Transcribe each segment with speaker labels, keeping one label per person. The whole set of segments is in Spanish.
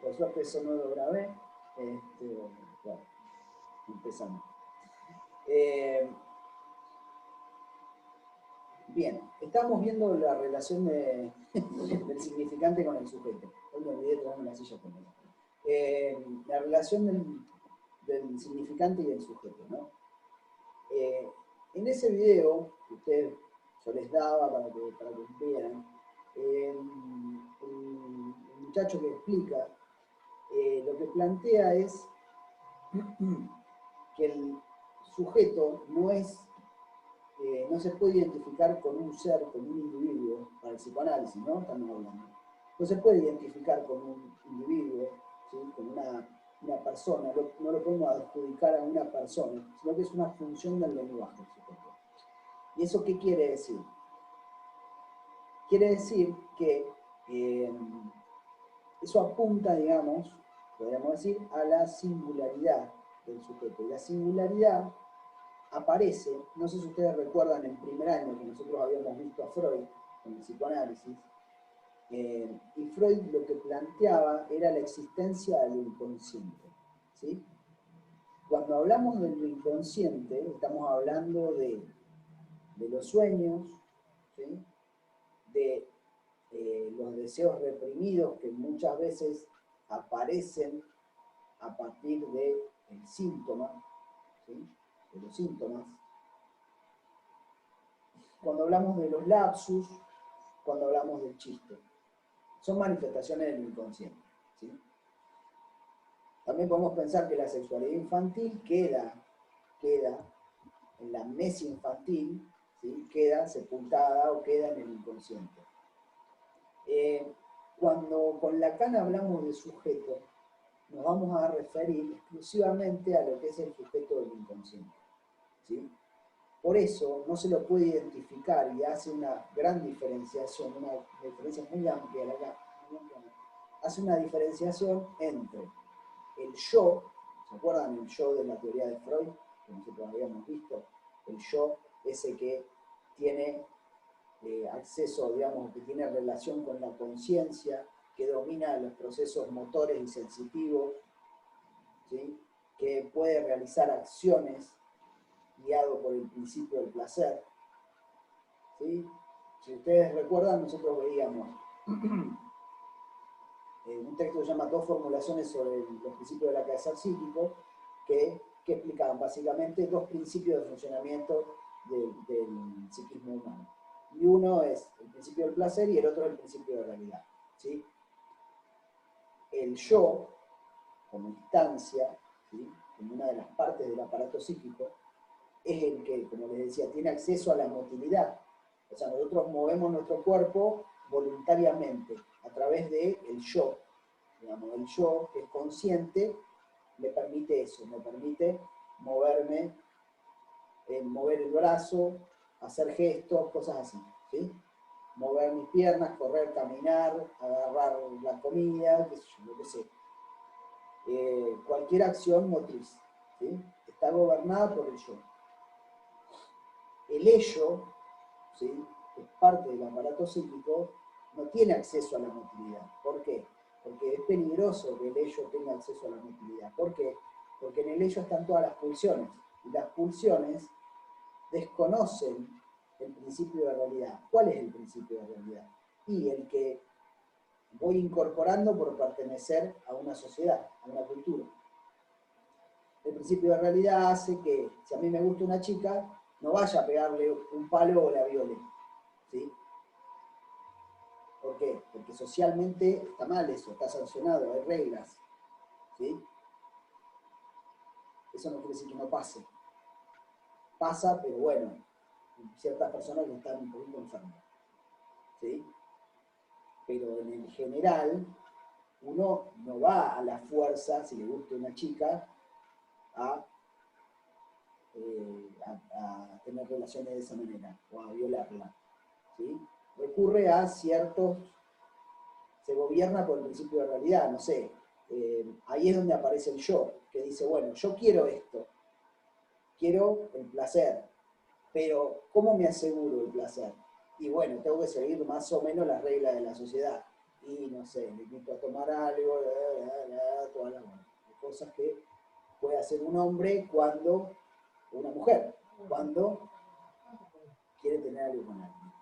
Speaker 1: Por suerte eso no lo grabé. Bueno, empezamos. Bien, estamos viendo la relación del significante con el sujeto. Hoy me olvidé de traerme la silla conmigo. La relación del significante y el sujeto, ¿no? En ese video que yo les daba para que vean, un muchacho que explica, lo que plantea es que el sujeto no se puede identificar con un ser, con un individuo, para el psicoanálisis, ¿no? Estamos hablando. No se puede identificar con un individuo, ¿sí? Con una persona, no lo podemos adjudicar a una persona, sino que es una función del lenguaje, el sujeto. ¿Y eso qué quiere decir? Quiere decir que eso apunta, digamos, podríamos decir, a la singularidad del sujeto. Y la singularidad aparece, no sé si ustedes recuerdan el primer año que nosotros habíamos visto a Freud con el psicoanálisis, y Freud lo que planteaba era la existencia del inconsciente, ¿sí? Cuando hablamos del inconsciente, estamos hablando de los sueños, ¿sí? De los deseos reprimidos que muchas veces aparecen a partir del síntoma, ¿sí? De los síntomas. Cuando hablamos de los lapsus, cuando hablamos del chiste. Son manifestaciones del inconsciente, ¿sí? También podemos pensar que la sexualidad infantil queda en la amnesia infantil, ¿sí? Queda sepultada o queda en el inconsciente. Cuando con Lacan hablamos de sujeto, nos vamos a referir exclusivamente a lo que es el sujeto del inconsciente, ¿sí? Por eso no se lo puede identificar y hace una gran diferenciación, una diferencia muy amplia acá, hace una diferenciación entre el yo, ¿se acuerdan el yo de la teoría de Freud? Que nosotros habíamos visto, el yo, ese que tiene acceso, digamos, que tiene relación con la conciencia, que domina los procesos motores y sensitivos, ¿sí? Que puede realizar acciones guiado por el principio del placer, ¿sí? Si ustedes recuerdan, nosotros veíamos un texto que se llama Dos formulaciones sobre los principios del quehacer psíquico, que explicaban básicamente dos principios de funcionamiento del psiquismo humano. Y uno es el principio del placer y el otro es el principio de realidad, ¿sí? El yo, como instancia, ¿sí? Como una de las partes del aparato psíquico, es el que, como les decía, tiene acceso a la motilidad. O sea, nosotros movemos nuestro cuerpo voluntariamente a través del yo. Digamos, el yo, que es consciente, me permite eso, me permite moverme, mover el brazo, hacer gestos, cosas así, ¿sí? Mover mis piernas, correr, caminar, agarrar la comida, qué sé yo, lo que sea. Cualquier acción motriz, ¿sí? Está gobernada por el yo. El ello, ¿sí? Que es parte del aparato psíquico, no tiene acceso a la motilidad. ¿Por qué? Porque es peligroso que el ello tenga acceso a la motilidad. ¿Por qué? Porque en el ello están todas las pulsiones. Y las pulsiones desconocen el principio de realidad. ¿Cuál es el principio de realidad? Y el que voy incorporando por pertenecer a una sociedad, a una cultura. El principio de realidad hace que, si a mí me gusta una chica, no vaya a pegarle un palo o la viole, ¿sí? ¿Por qué? Porque socialmente está mal eso, está sancionado, hay reglas, ¿sí? Eso no quiere decir que no pase. Pasa, pero bueno, ciertas personas que están un poquito enfermas, ¿sí? Pero en el general, uno no va a la fuerza, si le gusta una chica, a tener relaciones de esa manera, o a violarla, ¿sí? Recurre a ciertos, se gobierna por el principio de realidad, no sé, ahí es donde aparece el yo, que dice, bueno, yo quiero esto, quiero el placer, pero ¿cómo me aseguro el placer? Y bueno, tengo que seguir más o menos las reglas de la sociedad. y no sé, le invito a tomar algo, todas las cosas que puede hacer un hombre cuando, una mujer, cuando quiere tener algo con alguien.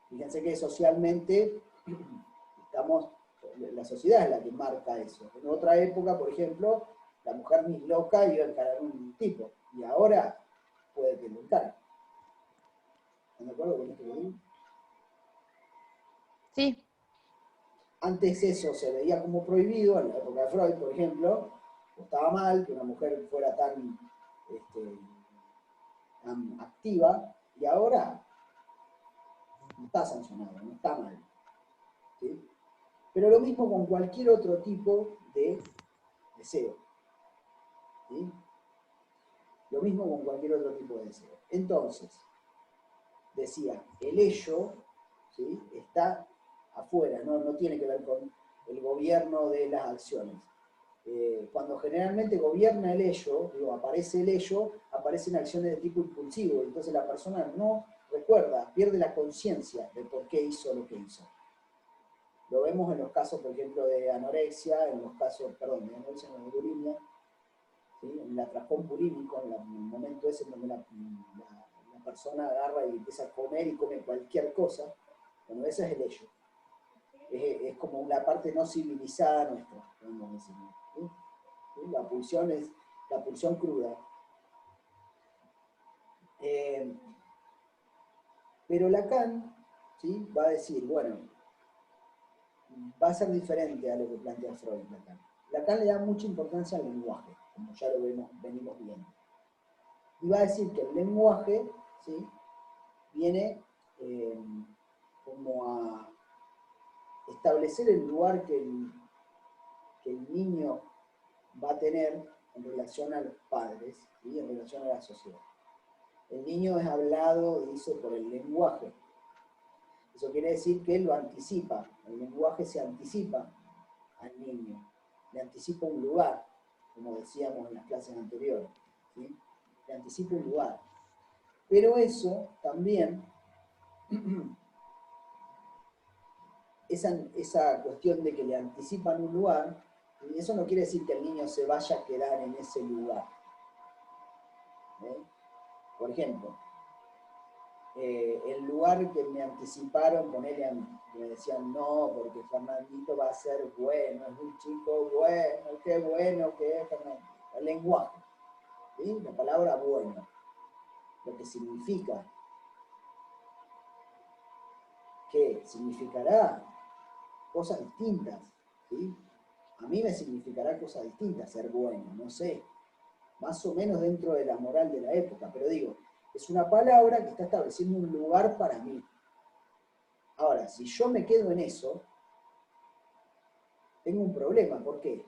Speaker 1: Fíjense que socialmente estamos, la sociedad es la que marca eso. En otra época, por ejemplo, la mujer ni loca iba a encarar un tipo, y ahora puede que lo encare. ¿Están de acuerdo con esto que digo?
Speaker 2: Sí.
Speaker 1: Antes eso se veía como prohibido, en la época de Freud, por ejemplo, estaba mal que una mujer fuera tan, tan activa, y ahora no está sancionado, no está mal. ¿Sí? Pero lo mismo con cualquier otro tipo de deseo. ¿Sí? Lo mismo con cualquier otro tipo de deseo. Entonces, decía, el ello, ¿sí?, está afuera, no tiene que ver con el gobierno de las acciones. Cuando generalmente gobierna el ello, digo, aparece el ello, aparecen acciones de tipo impulsivo, entonces la persona no recuerda, pierde la conciencia de por qué hizo lo que hizo. Lo vemos en los casos, por ejemplo, de anorexia, en los casos, perdón, de anorexia, no, de bulimia, ¿sí?, en el atracón bulímico, en el momento ese en donde la persona agarra y empieza a comer y come cualquier cosa. Bueno, ese es el ello. Es como la parte no civilizada nuestra, podemos decir, ¿sí? La pulsión es la pulsión cruda. Pero Lacan, ¿sí?, va a decir, bueno, va a ser diferente a lo que plantea Freud. Lacan le da mucha importancia al lenguaje, como ya lo venimos viendo. Y va a decir que el lenguaje, ¿sí?, viene como a establecer el lugar que el niño va a tener en relación a los padres, ¿sí?, en relación a la sociedad. El niño es hablado, dice, por el lenguaje. Eso quiere decir que él lo anticipa. El lenguaje se anticipa al niño. Le anticipa un lugar, como decíamos en las clases anteriores, ¿sí? Le anticipa un lugar. Pero eso también, esa cuestión de que le anticipan un lugar, eso no quiere decir que el niño se vaya a quedar en ese lugar. Por ejemplo, el lugar que me anticiparon, me decían no, porque Fernandito va a ser bueno, es un chico bueno, qué bueno que es Fernandito. El lenguaje, ¿sí?, la palabra bueno, lo que significa, que significará cosas distintas, ¿sí? A mí me significará cosas distintas ser bueno, no sé, más o menos dentro de la moral de la época, pero digo, es una palabra que está estableciendo un lugar para mí. Ahora, si yo me quedo en eso, tengo un problema. ¿Por qué?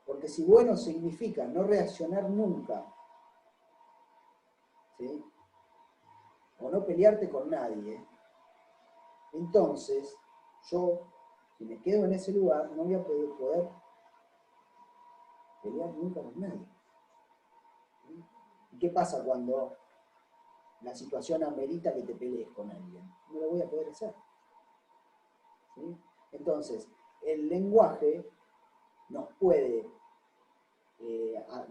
Speaker 1: Porque si bueno significa no reaccionar nunca, ¿sí?, o no pelearte con nadie, entonces yo, si me quedo en ese lugar, no voy a poder pelear nunca con nadie. ¿Sí? ¿Y qué pasa cuando la situación amerita que te pelees con alguien? No lo voy a poder hacer. ¿Sí? Entonces, el lenguaje nos puede,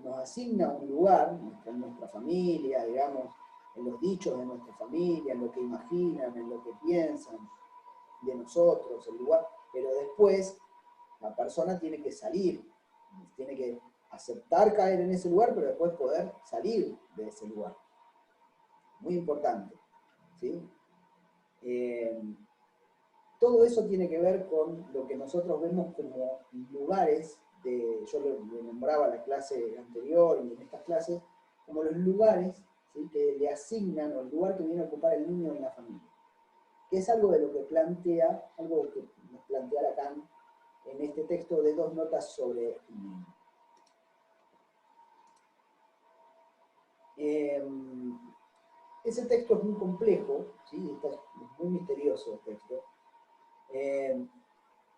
Speaker 1: nos asigna un lugar en nuestra familia, digamos, en los dichos de nuestra familia, en lo que imaginan, en lo que piensan de nosotros, el lugar, pero después la persona tiene que salir, tiene que aceptar caer en ese lugar, pero después poder salir de ese lugar. Muy importante, ¿sí? Todo eso tiene que ver con lo que nosotros vemos como lugares, yo lo nombraba en la clase anterior y en estas clases, como los lugares, ¿sí?, que le asignan, o el lugar que viene a ocupar el niño en la familia. Que es algo de lo que plantea, algo que nos plantea Lacan en este texto de 2 notas sobre un niño. Ese texto es muy complejo, ¿sí?, es muy misterioso el texto.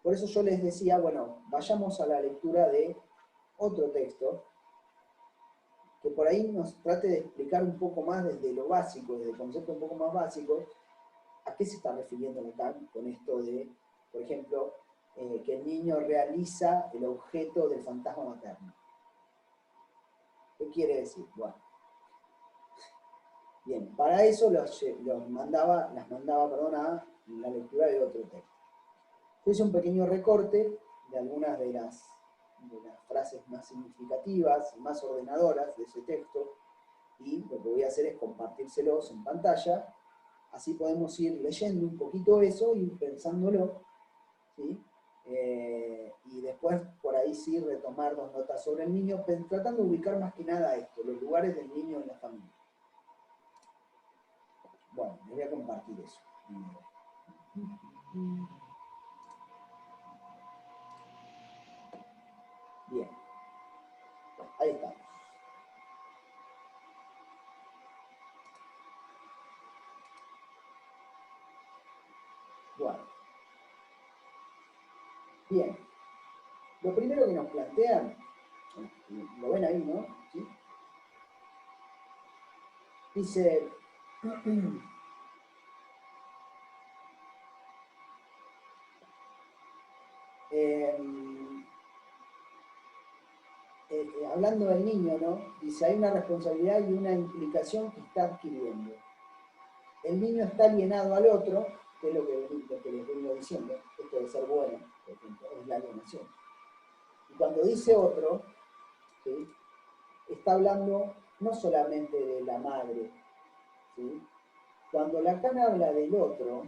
Speaker 1: Por eso yo les decía, bueno, vayamos a la lectura de otro texto que por ahí nos trate de explicar un poco más desde lo básico, desde el concepto un poco más básico, qué se está refiriendo Lacan con esto de, por ejemplo, que el niño realiza el objeto del fantasma materno? ¿Qué quiere decir? Bueno, bien, para eso las mandaba a la lectura de otro texto. Yo hice un pequeño recorte de algunas de las frases más significativas y más ordenadoras de ese texto, y lo que voy a hacer es compartírselos en pantalla, así podemos ir leyendo un poquito eso y pensándolo, ¿sí? Y después por ahí sí retomar 2 notas sobre el niño, tratando de ubicar más que nada esto, los lugares del niño en la familia. Bueno, les voy a compartir eso. Bien, ahí está. Bueno, bien. Lo primero que nos plantean, lo ven ahí, ¿no? ¿Sí? Dice, hablando del niño, ¿no? Dice, hay una responsabilidad y una implicación que está adquiriendo. El niño está alienado al otro, que es lo que les vengo diciendo, esto de ser bueno, por ejemplo, es la alienación. Y cuando dice otro, ¿sí? Está hablando no solamente de la madre, ¿sí? Cuando Lacan habla del otro,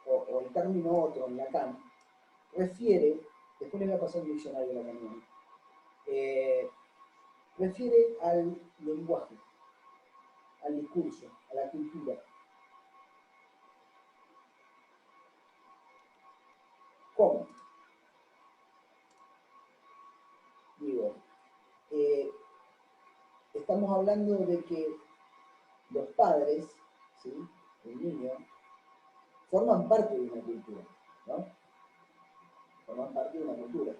Speaker 1: o el término otro en Lacan, refiere, después les voy a pasar un diccionario lacaniano, refiere al lenguaje, al discurso, a la cultura. ¿Cómo? Digo, estamos hablando de que los padres, ¿sí? El niño, forman parte de una cultura, ¿no? Forman parte de una cultura.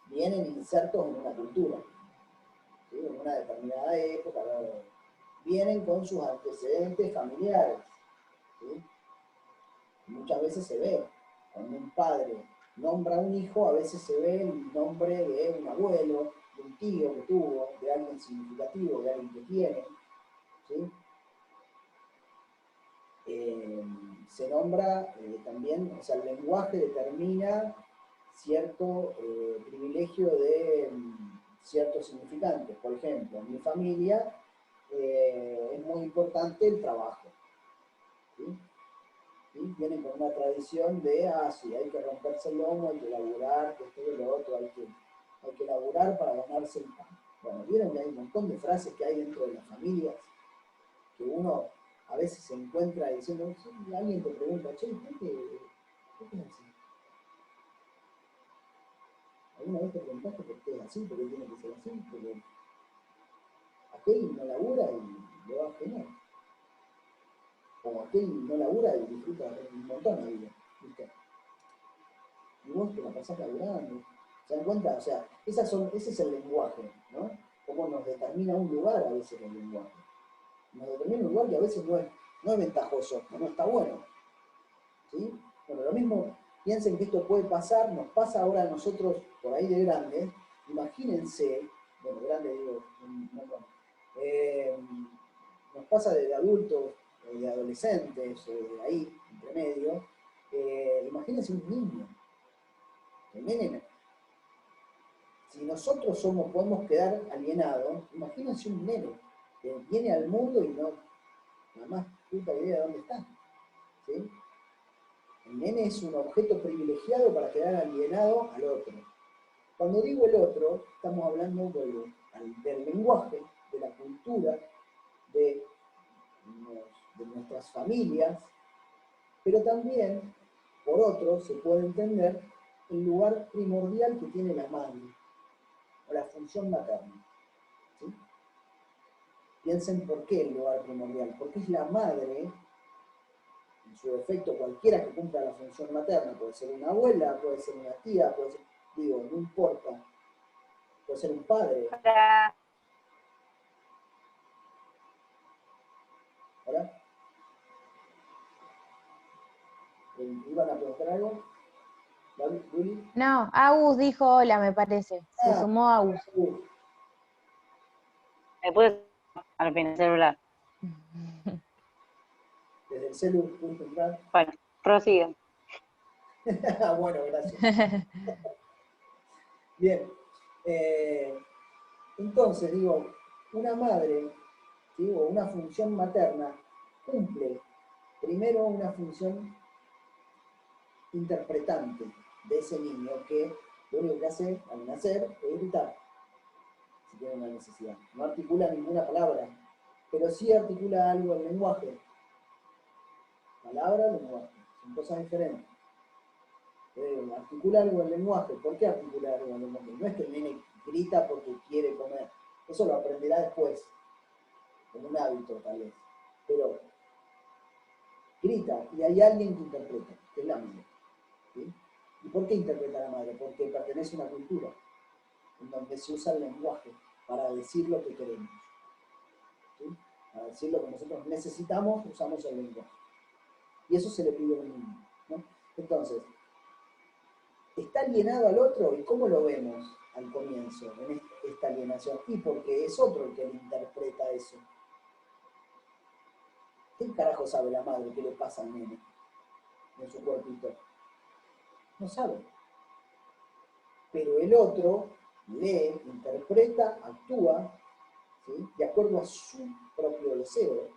Speaker 1: Vienen insertos en una cultura, ¿sí? En una determinada época, vienen con sus antecedentes familiares, ¿sí? Muchas veces se ve, cuando un padre nombra a un hijo, a veces se ve el nombre de un abuelo, de un tío que tuvo, de alguien significativo, de alguien que tiene, ¿sí? Se nombra también, o sea, el lenguaje determina cierto privilegio de ciertos significantes. Por ejemplo, en mi familia es muy importante el trabajo, ¿sí? ¿Sí? Vienen con una tradición de, sí, hay que romperse el lomo, hay que laburar, que esto y lo otro, hay que laburar para ganarse el pan. Bueno, vieron que hay un montón de frases que hay dentro de las familias que uno a veces se encuentra diciendo, si alguien te pregunta, che, ¿por qué es así? ¿Alguna vez te preguntaste por qué es así? ¿Por qué tiene que ser así? Porque aquel no labura y le va genial. O aquel no labura y disfruta un montón la vida, ¿viste? Y vos te la pasás laburando. ¿Se dan cuenta? O sea, ese es el lenguaje, ¿no? Cómo nos determina un lugar a veces el lenguaje. Nos determina un lugar que a veces no es ventajoso, no está bueno. ¿Sí? Bueno, lo mismo, piensen que esto puede pasar, nos pasa ahora a nosotros por ahí de grandes. Imagínense, bueno, grande digo, nos pasa de adultos, de adolescentes, de ahí, entre medio. Imagínense un niño. El nene, si nosotros podemos quedar alienados, imagínense un nene que viene al mundo y no, nada más puta idea de dónde está. ¿Sí? El nene es un objeto privilegiado para quedar alienado al otro. Cuando digo el otro, estamos hablando del lenguaje, de la cultura, de nuestras familias, pero también, por otro, se puede entender el lugar primordial que tiene la madre, o la función materna. ¿Sí? Piensen por qué el lugar primordial, porque es la madre, en su defecto cualquiera que cumpla la función materna, puede ser una abuela, puede ser una tía, puede ser, digo, no importa, puede ser un padre. ¿Hola? ¿Iban a preguntar algo? ¿Luli?
Speaker 2: No, Agus dijo hola, me parece. Se
Speaker 1: Ah,
Speaker 2: sumó Agus.
Speaker 3: Me puedes al fin el celular.
Speaker 1: Desde el celu pudiste entrar.
Speaker 3: Bueno, prosigan.
Speaker 1: Bueno, gracias. Bien. Entonces, digo, una madre, ¿sí? O una función materna cumple primero una función interpretante de ese niño que lo único que hace al nacer es gritar, si tiene una necesidad. No articula ninguna palabra, pero sí articula algo en lenguaje. Palabra, lenguaje, son cosas diferentes. Articula algo en lenguaje. ¿Por qué articula algo en lenguaje? No es que el nene grita porque quiere comer. Eso lo aprenderá después, como un hábito tal vez. Pero grita y hay alguien que interpreta, que es la madre. ¿Sí? ¿Y por qué interpreta a la madre? Porque pertenece a una cultura en donde se usa el lenguaje para decir lo que queremos. ¿Sí? Para decir lo que nosotros necesitamos, usamos el lenguaje. Y eso se le pide a un niño, ¿no? Entonces, ¿está alienado al otro? ¿Y cómo lo vemos al comienzo, en esta alienación? Y porque es otro el que le interpreta eso. ¿Qué carajo sabe la madre qué le pasa al nene en su cuerpito? No sabe. Pero el otro lee, interpreta, actúa, ¿sí? De acuerdo a su propio deseo,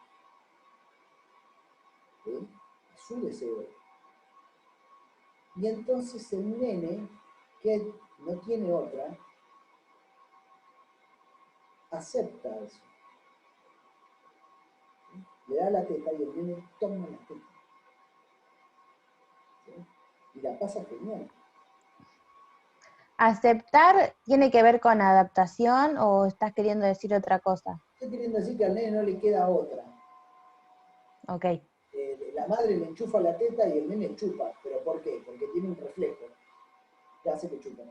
Speaker 1: ¿sí? A su deseo. Y entonces el nene, que no tiene otra, acepta eso. ¿Sí? Le da la teta y el nene toma la teta. ¿Sí? Y la pasa genial.
Speaker 2: ¿Aceptar tiene que ver con adaptación o estás queriendo decir otra cosa?
Speaker 1: Estoy queriendo decir que al nene no le queda otra.
Speaker 2: Ok.
Speaker 1: La madre le enchufa la teta y el nene chupa. ¿Pero por qué? Porque tiene un reflejo que hace que chupa.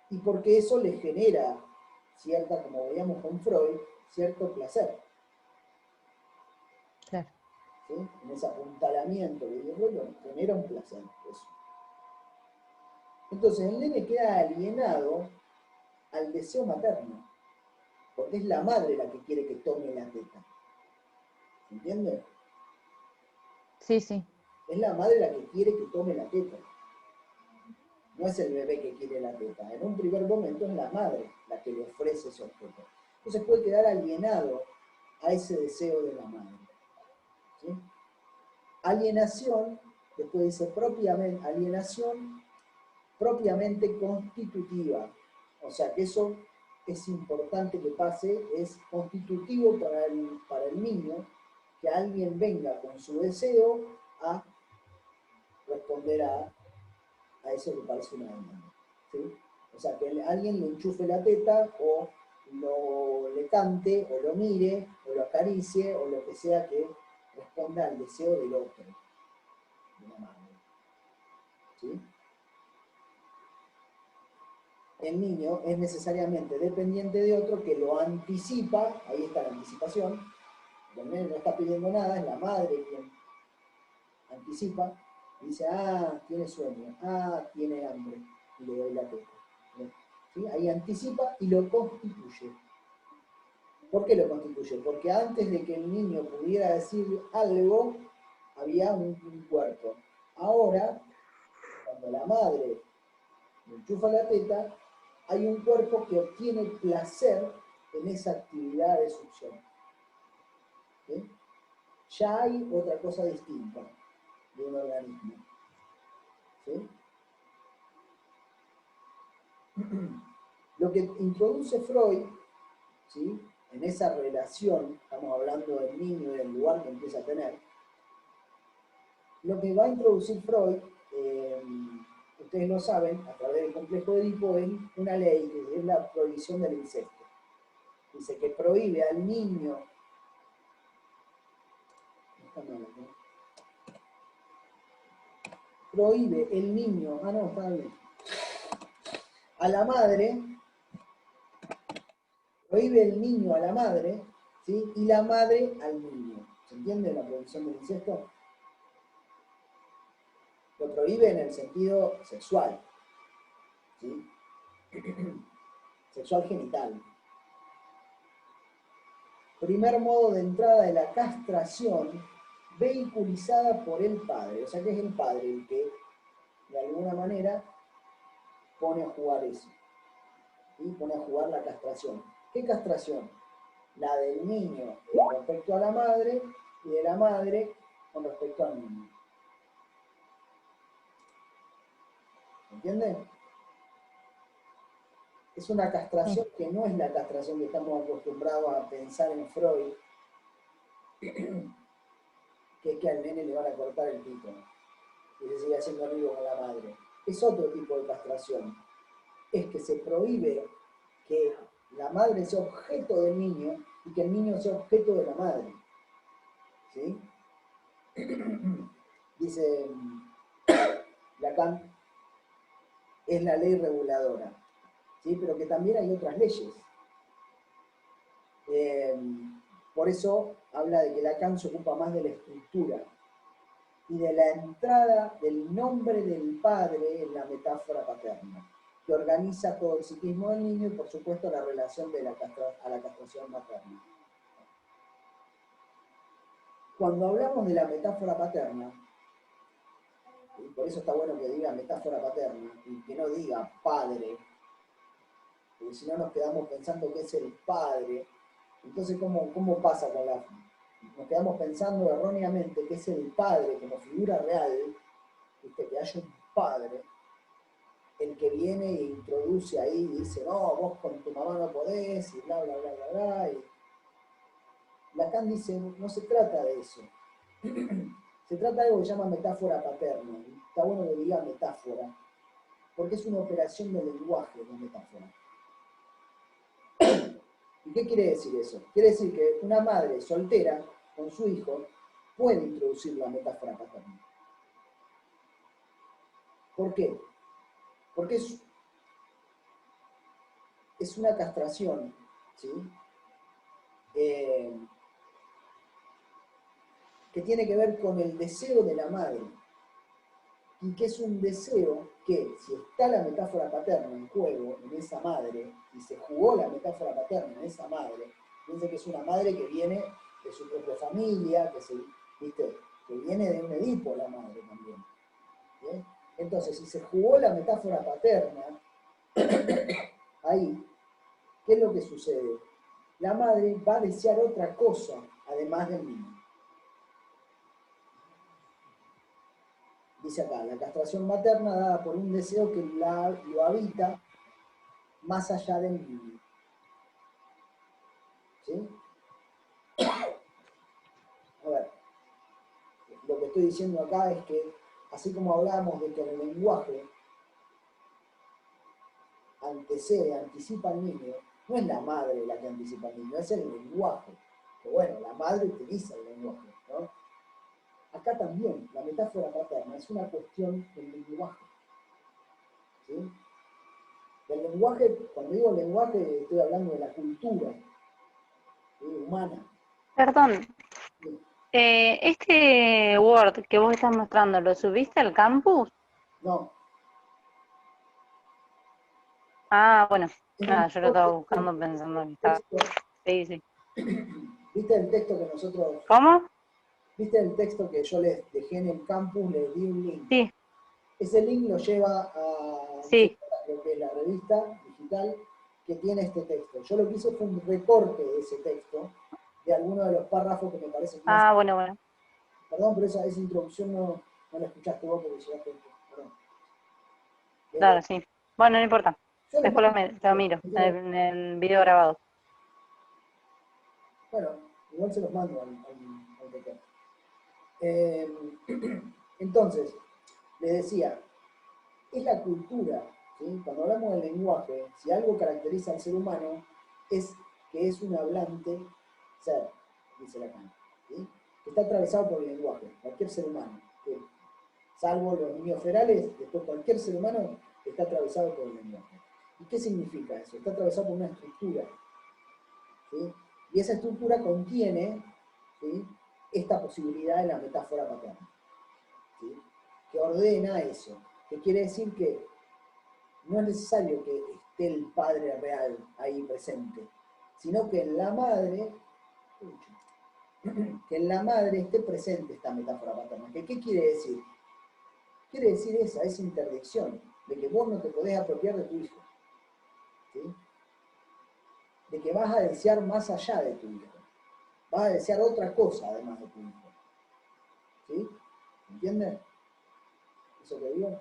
Speaker 1: Y porque eso le genera cierta, como veíamos con Freud, cierto placer.
Speaker 2: Claro.
Speaker 1: ¿Sí? En ese apuntalamiento que dio Freud genera un placer. Eso. Entonces el nene queda alienado al deseo materno, porque es la madre la que quiere que tome la teta. ¿Se entiende?
Speaker 2: Sí, sí.
Speaker 1: Es la madre la que quiere que tome la teta. No es el bebé que quiere la teta. En un primer momento es la madre la que le ofrece ese objeto. Entonces puede quedar alienado a ese deseo de la madre. ¿Sí? Alienación, después dice propiamente, alienación propiamente constitutiva. O sea que eso es importante que pase, es constitutivo para el niño que alguien venga con su deseo a responder a eso que parece una demanda. ¿Sí? O sea, que alguien le enchufe la teta o le cante o lo mire o lo acaricie o lo que sea que responda al deseo del otro, de la madre. ¿Sí? El niño es necesariamente dependiente de otro que lo anticipa, ahí está la anticipación, el nene no está pidiendo nada, es la madre quien anticipa, y dice, ah, tiene sueño, ah, tiene hambre, y le doy la teta. ¿Sí? Ahí anticipa y lo constituye. ¿Por qué lo constituye? Porque antes de que el niño pudiera decir algo, había un cuerpo. Ahora, cuando la madre le enchufa la teta, hay un cuerpo que obtiene placer en esa actividad de succión. ¿Sí? Ya hay otra cosa distinta de un organismo. ¿Sí? Lo que introduce Freud, ¿sí? En esa relación, estamos hablando del niño y del lugar que empieza a tener, lo que va a introducir Freud, ustedes lo saben, a través del complejo de Edipo, es una ley que es la prohibición del incesto. Dice que prohíbe al niño, prohíbe el niño, no, está bien, a la madre, prohíbe el niño a la madre, ¿sí? Y la madre al niño. ¿Se entiende la prohibición del incesto? Lo prohíbe en el sentido sexual, ¿sí? Sexual genital. Primer modo de entrada de la castración, vehiculizada por el padre. O sea que es el padre el que, de alguna manera, pone a jugar eso. ¿Sí? Pone a jugar la castración. ¿Qué castración? La del niño con respecto a la madre y de la madre con respecto al niño. ¿Entienden? Es una castración que no es la castración que estamos acostumbrados a pensar en Freud, que es que al nene le van a cortar el pito y se sigue haciendo amigo con la madre. Es otro tipo de castración. Es que se prohíbe que la madre sea objeto del niño y que el niño sea objeto de la madre. ¿Sí? Dice Lacan, es la ley reguladora. ¿Sí? Pero que también hay otras leyes. Por eso habla de que Lacan se ocupa más de la estructura y de la entrada del nombre del padre en la metáfora paterna, que organiza todo el psiquismo del niño y por supuesto la relación de a la castración materna. Cuando hablamos de la metáfora paterna, y por eso está bueno que diga metáfora paterna y que no diga padre, porque si no nos quedamos pensando que es el padre. Entonces, ¿cómo pasa con la... Nos quedamos pensando erróneamente que es el padre como figura real, ¿viste? Que haya un padre, el que viene e introduce ahí y dice, no, vos con tu mamá no podés, y bla, bla, bla, bla, bla. Y Lacan dice, no se trata de eso. Se trata de algo que se llama metáfora paterna. Está bueno que diga metáfora, porque es una operación de lenguaje la metáfora. ¿Y qué quiere decir eso? Quiere decir que una madre soltera con su hijo puede introducir la metáfora paterna. ¿Por qué? Porque es una castración, ¿sí? Que tiene que ver con el deseo de la madre. Y que es un deseo que, si está la metáfora paterna en juego, en esa madre, y se jugó la metáfora paterna en esa madre, piensa que es una madre que viene de su propia familia, ¿viste? Que viene de un Edipo la madre también. ¿Bien? Entonces, si se jugó la metáfora paterna, ahí, ¿qué es lo que sucede? La madre va a desear otra cosa, además del niño. Dice acá, la castración materna dada por un deseo que lo habita más allá del niño. ¿Sí? A ver, lo que estoy diciendo acá es que, así como hablamos de que el lenguaje antecede, anticipa al niño, no es la madre la que anticipa al niño, es el lenguaje. Que bueno, la madre utiliza el lenguaje, ¿no? Acá también, la metáfora paterna es una cuestión del lenguaje. ¿Sí? El lenguaje, cuando digo lenguaje, estoy hablando de la cultura, ¿sí? Humana.
Speaker 3: Perdón,
Speaker 1: ¿Sí?
Speaker 3: este Word que vos estás mostrando, ¿lo subiste al campus?
Speaker 1: No,
Speaker 3: Ah, bueno,
Speaker 1: es un
Speaker 3: nada, yo lo estaba
Speaker 1: texto,
Speaker 3: buscando pensando que estaba... Sí, sí.
Speaker 1: ¿viste el texto que nosotros,
Speaker 3: ¿Cómo?
Speaker 1: viste el texto que yo les dejé en el campus, les di un link?
Speaker 3: Sí,
Speaker 1: Ese link lo lleva a
Speaker 3: sí.
Speaker 1: lo que es la revista digital que tiene este texto. Yo lo que hice fue un recorte de ese texto, de algunos de los párrafos que me parecen más...
Speaker 3: Ah, bueno, bueno.
Speaker 1: Perdón, pero esa introducción no la escuchaste vos porque llegaste después. Perdón.
Speaker 3: Claro, sí. Bueno, no importa.
Speaker 1: Yo les
Speaker 3: Después
Speaker 1: mando...
Speaker 3: lo miro en el video grabado.
Speaker 1: Bueno, igual se los mando al doctor. Entonces, les decía, es la cultura, ¿sí? Cuando hablamos del lenguaje, si algo caracteriza al ser humano, es que es un hablante ser, dice Lacan, ¿sí? Que está atravesado por el lenguaje, cualquier ser humano, que, salvo los niños ferales, después cualquier ser humano está atravesado por el lenguaje. ¿Y qué significa eso? Está atravesado por una estructura, ¿sí? Y esa estructura contiene, ¿sí? esta posibilidad de la metáfora paterna, ¿sí? Que ordena eso, que quiere decir que no es necesario que esté el padre real ahí presente, sino que en la madre, esté presente esta metáfora paterna. ¿Qué quiere decir? Quiere decir esa interdicción, de que vos no te podés apropiar de tu hijo, ¿sí? De que vas a desear más allá de tu hijo, vas a desear otra cosa además de tu hijo, ¿sí? ¿Entienden eso que digo?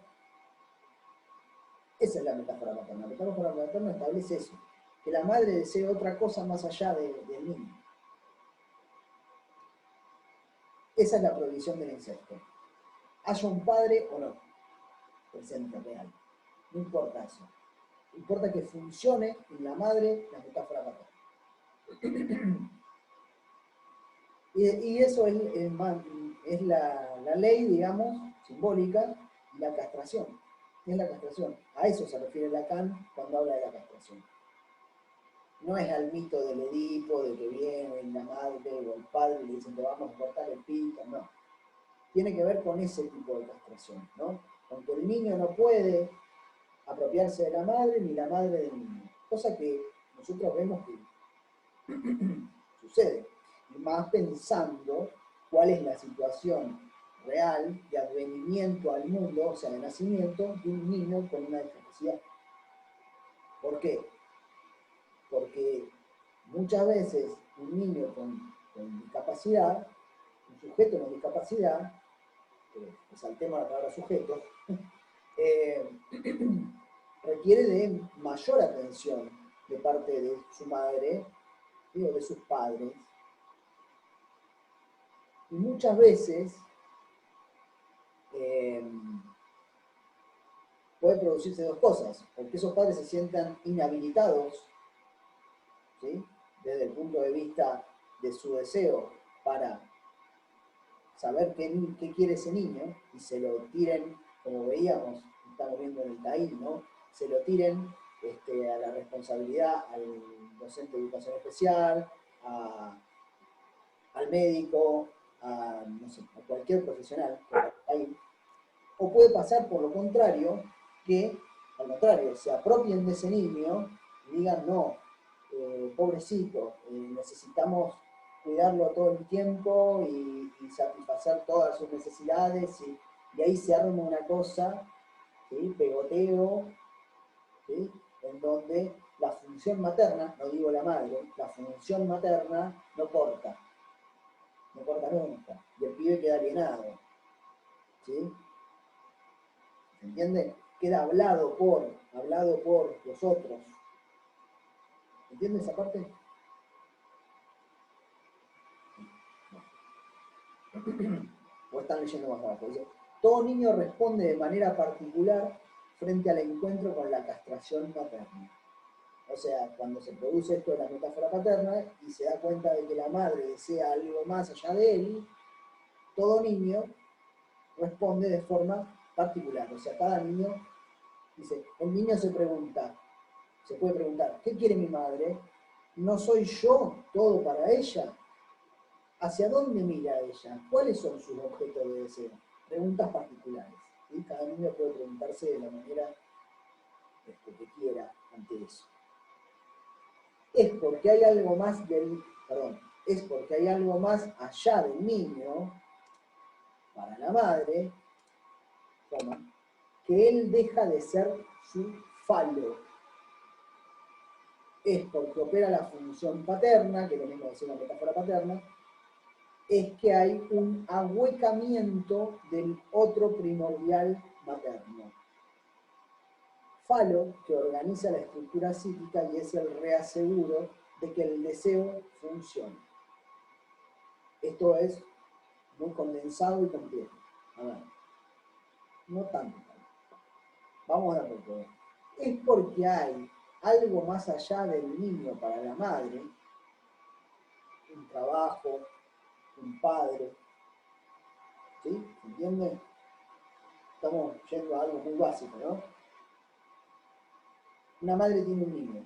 Speaker 1: Esa es la metáfora paterna. La metáfora paterna establece eso, que la madre desea otra cosa más allá del niño. Esa es la prohibición del incesto. Haya un padre o no presente real. No importa eso. Importa que funcione en la madre la metáfora paterna. Y eso es la ley, digamos, simbólica, y la castración. Es la castración. A eso se refiere Lacan cuando habla de la castración. No es al mito del Edipo, de que viene la madre o el padre y le dicen te vamos a cortar el pito, no. Tiene que ver con ese tipo de castración, ¿no? Con que el niño no puede apropiarse de la madre ni la madre del niño. Cosa que nosotros vemos que sucede. Y más pensando cuál es la situación real de advenimiento al mundo, o sea, de nacimiento de un niño con una discapacidad. ¿Por qué? Porque muchas veces un niño con discapacidad, un sujeto con discapacidad, saltemos la palabra sujeto, requiere de mayor atención de parte de su madre o de sus padres. Y muchas veces puede producirse dos cosas, porque esos padres se sientan inhabilitados, ¿sí? Desde el punto de vista de su deseo para saber qué quiere ese niño, y se lo tiren, como veíamos, estamos viendo en el TAIL, ¿no? Se lo tiren a la responsabilidad al docente de educación especial, al médico, no sé, a cualquier profesional, o puede pasar por lo contrario, que al contrario, se apropien de ese niño y digan, no, pobrecito, necesitamos cuidarlo todo el tiempo y satisfacer todas sus necesidades, y ahí se arma una cosa, ¿sí? Pegoteo, ¿sí? En donde la función materna, no digo la madre, la función materna no corta nunca, y el pibe queda alienado, ¿sí? ¿Se entiende? Queda hablado por los otros. ¿Entiendes esa parte? O están leyendo más abajo. Dice, todo niño responde de manera particular frente al encuentro con la castración paterna. O sea, cuando se produce esto de la metáfora paterna y se da cuenta de que la madre desea algo más allá de él, todo niño responde de forma particular. O sea, cada niño dice, el niño se puede preguntar, ¿qué quiere mi madre? ¿No soy yo todo para ella? ¿Hacia dónde mira ella? ¿Cuáles son sus objetos de deseo? Preguntas particulares. ¿Sí? Cada niño puede preguntarse de la manera que quiera ante eso. Es porque hay algo más allá del niño, para la madre, que él deja de ser su falo. Es porque opera la función paterna, que es lo mismo decir una metáfora paterna, es que hay un ahuecamiento del otro primordial materno. Falo, que organiza la estructura psíquica y es el reaseguro de que el deseo funcione. Esto es muy condensado y complejo. A ver, no tanto. Vamos a ver por qué. Es porque hay algo más allá del niño para la madre, un trabajo, un padre, ¿sí? ¿Entienden? Estamos yendo a algo muy básico, ¿no? Una madre tiene un niño.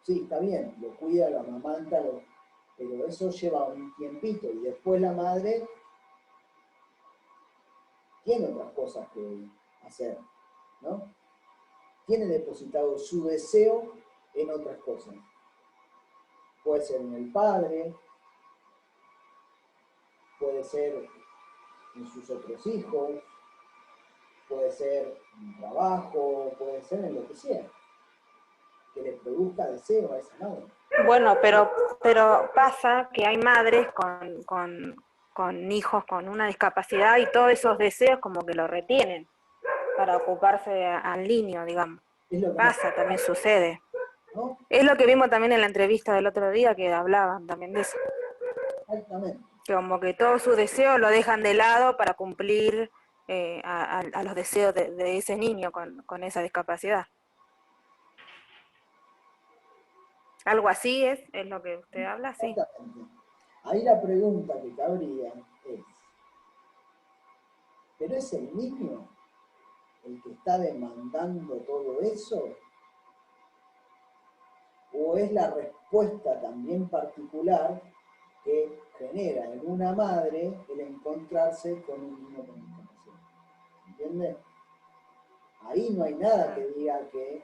Speaker 1: Sí, está bien, lo cuida, lo amamanta, pero eso lleva un tiempito y después la madre tiene otras cosas que hacer, ¿no? Tiene depositado su deseo en otras cosas. Puede ser en el padre, puede ser en sus otros hijos, puede ser en el trabajo, puede ser en lo que sea, que le produzca deseo a esa madre.
Speaker 4: Bueno, pero pasa que hay madres con hijos con una discapacidad y todos esos deseos como que lo retienen para ocuparse al niño, digamos.
Speaker 1: Es lo que
Speaker 4: Pasa, también sucede.
Speaker 1: ¿no?
Speaker 4: Es lo que vimos también en la entrevista del otro día, que hablaban también de eso.
Speaker 1: Exactamente.
Speaker 4: Que como que todos sus deseos lo dejan de lado para cumplir a los deseos de ese niño con esa discapacidad. Algo así es lo que usted habla, sí.
Speaker 1: Exactamente. Ahí la pregunta que cabría es, ¿pero es el niño el que está demandando todo eso? ¿O es la respuesta también particular que genera en una madre el encontrarse con un niño con discapacidad? ¿Entiendes? Ahí no hay nada que diga que,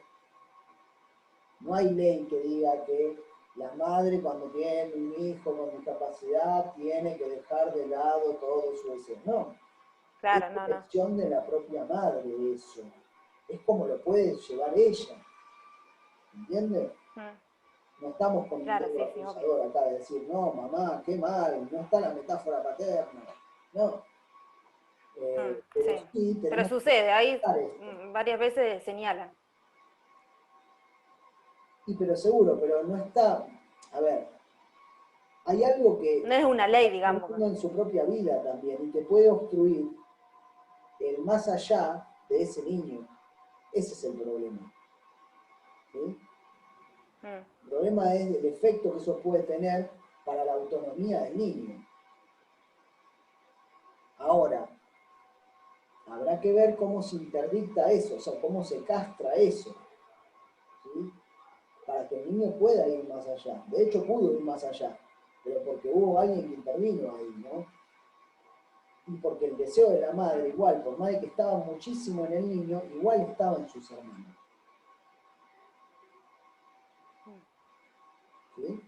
Speaker 1: no hay ley que diga que la madre cuando tiene un hijo con discapacidad tiene que dejar de lado todo su deseo. No,
Speaker 4: Claro,
Speaker 1: es
Speaker 4: no.
Speaker 1: elección de la propia madre eso. Es como lo puede llevar ella. ¿Entiendes? No estamos con un
Speaker 4: Claro,
Speaker 1: dedo
Speaker 4: sí,
Speaker 1: acusador acá de decir, no, mamá, qué mal, no está la metáfora paterna. No. Pero
Speaker 4: Sí.
Speaker 1: sí
Speaker 4: Pero
Speaker 1: tenemos que
Speaker 4: sucede, ahí
Speaker 1: tratar esto.
Speaker 4: varias veces señalan.
Speaker 1: Sí, pero seguro, pero no está. A ver, hay algo que
Speaker 4: No es una ley,
Speaker 1: está
Speaker 4: digamos.
Speaker 1: ocurriendo en su propia vida también y que puede obstruir el más allá de ese niño. Ese es el problema. ¿Sí? El problema es el efecto que eso puede tener para la autonomía del niño. Ahora, habrá que ver cómo se interdicta eso, o sea, cómo se castra eso, ¿sí? Para que el niño pueda ir más allá. De hecho, pudo ir más allá, pero porque hubo alguien que intervino ahí, ¿no? Y porque el deseo de la madre, igual, por más de que estaba muchísimo en el niño, igual estaba en sus hermanos. ¿Sí?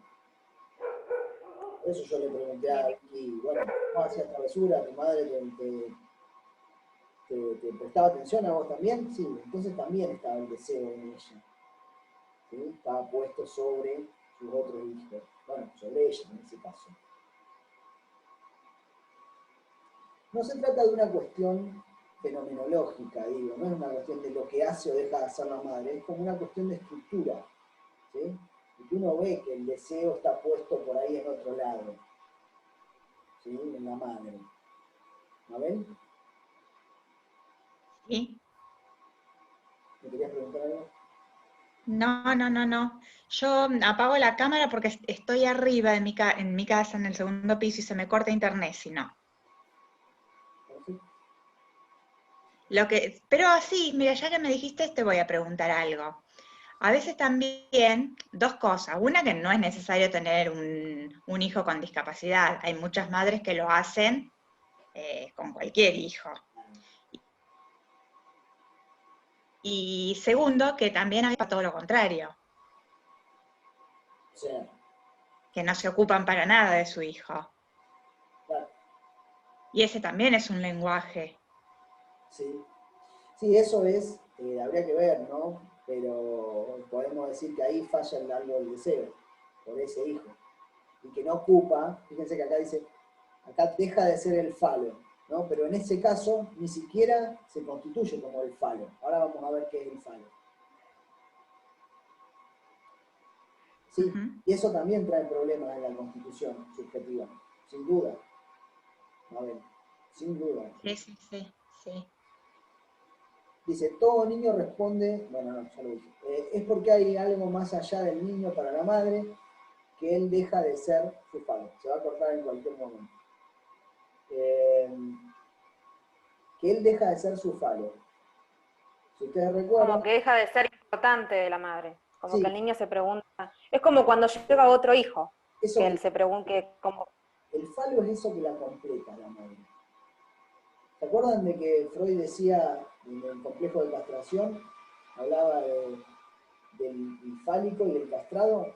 Speaker 1: Por eso yo le pregunté a Vicky, bueno, ¿cómo hacías travesura? ¿Tu madre te prestaba atención a vos también? Sí, entonces también estaba el deseo en ella. ¿Sí? Estaba puesto sobre sus otros hijos. Bueno, sobre ella en ese caso. No se trata de una cuestión fenomenológica, digo, no es una cuestión de lo que hace o deja de hacer la madre, es como una cuestión de estructura, ¿sí? Y que uno ve que el deseo está puesto por ahí en otro lado, ¿sí? En la madre. ¿Mabel?
Speaker 5: Sí.
Speaker 1: ¿Me querías preguntar algo?
Speaker 5: No. Yo apago la cámara porque estoy arriba en mi casa, en el segundo piso, y se me corta internet, si no.
Speaker 1: ¿Perfecto?
Speaker 5: Pero sí, mira, ya que me dijiste, te voy a preguntar algo. A veces también, dos cosas. Una, que no es necesario tener un hijo con discapacidad. Hay muchas madres que lo hacen con cualquier hijo. Y segundo, que también hay todo lo contrario,
Speaker 1: Sí,
Speaker 5: que no se ocupan para nada de su hijo.
Speaker 1: claro,
Speaker 5: Y ese también es un lenguaje.
Speaker 1: sí. Sí, eso es, habría que ver, ¿no? Pero podemos decir que ahí falla algo del deseo, por ese hijo. Y que no ocupa, fíjense que acá dice, acá deja de ser el falo, ¿no? Pero en ese caso ni siquiera se constituye como el falo. Ahora vamos a ver qué es el falo. Sí, y eso también trae problemas en la constitución subjetiva, sin duda. A ver, sin duda.
Speaker 5: Sí.
Speaker 1: Dice, todo niño responde, bueno, no, ya lo dije, es porque hay algo más allá del niño para la madre que él deja de ser su falo. Se va a cortar en cualquier momento. Que él deja de ser su falo. Si ustedes recuerdan,
Speaker 4: Como que deja de ser importante de la madre. Como que
Speaker 1: sí,
Speaker 4: el niño se pregunta. Es como cuando llega otro hijo.
Speaker 1: Eso,
Speaker 4: que él se pregunte cómo...
Speaker 1: el falo es eso que la completa la madre. ¿Se acuerdan de que Freud decía en el complejo de castración, hablaba del fálico y del castrado?